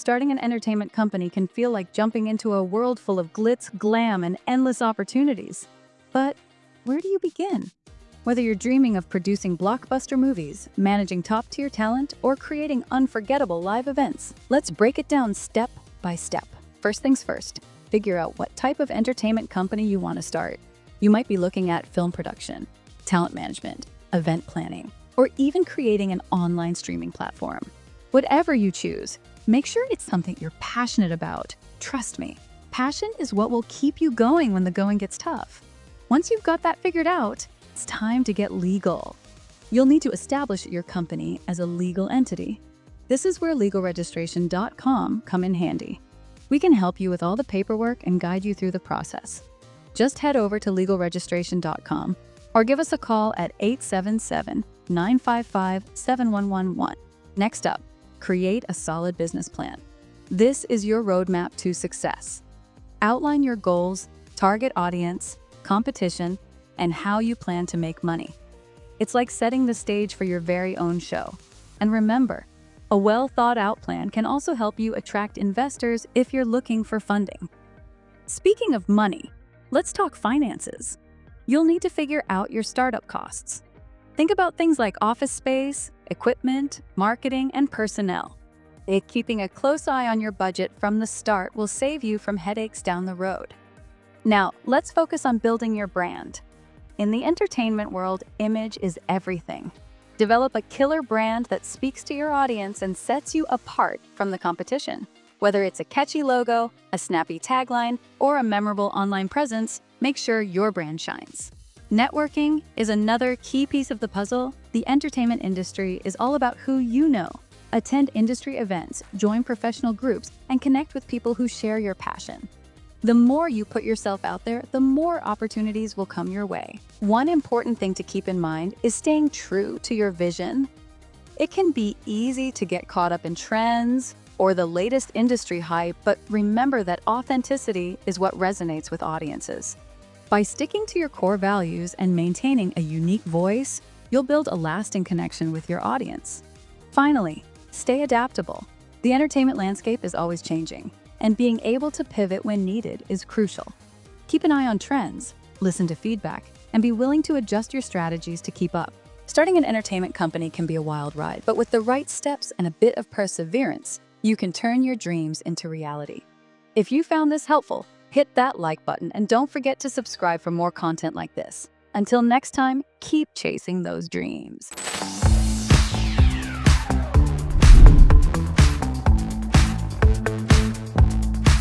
starting an entertainment company can feel like jumping into a world full of glitz, glam, and endless opportunities. But where do you begin? Whether you're dreaming of producing blockbuster movies, managing top-tier talent, or creating unforgettable live events, let's break it down step by step. First things first, figure out what type of entertainment company you want to start. You might be looking at film production, talent management, event planning, or even creating an online streaming platform. Whatever you choose, make sure it's something you're passionate about. Trust me, passion is what will keep you going when the going gets tough. Once you've got that figured out, it's time to get legal. You'll need to establish your company as a legal entity. This is where legalregistration.com come in handy. We can help you with all the paperwork and guide you through the process. Just head over to legalregistration.com or give us a call at 877-955-7111. Next up, create a solid business plan. This is your roadmap to success. Outline your goals, target audience, competition, and how you plan to make money. It's like setting the stage for your very own show. And remember, a well-thought-out plan can also help you attract investors if you're looking for funding. Speaking of money, let's talk finances. You'll need to figure out your startup costs. Think about things like office space, equipment, marketing, and personnel. Keeping a close eye on your budget from the start will save you from headaches down the road. Now, let's focus on building your brand. In the entertainment world, image is everything. Develop a killer brand that speaks to your audience and sets you apart from the competition. Whether it's a catchy logo, a snappy tagline, or a memorable online presence, make sure your brand shines. Networking is another key piece of the puzzle. The entertainment industry is all about who you know. Attend industry events, join professional groups, and connect with people who share your passion. The more you put yourself out there, the more opportunities will come your way. One important thing to keep in mind is staying true to your vision. It can be easy to get caught up in trends or the latest industry hype, but remember that authenticity is what resonates with audiences. By sticking to your core values and maintaining a unique voice, you'll build a lasting connection with your audience. Finally, stay adaptable. The entertainment landscape is always changing, and being able to pivot when needed is crucial. Keep an eye on trends, listen to feedback, and be willing to adjust your strategies to keep up. Starting an entertainment company can be a wild ride, but with the right steps and a bit of perseverance, you can turn your dreams into reality. If you found this helpful, hit that like button and don't forget to subscribe for more content like this. Until next time, keep chasing those dreams.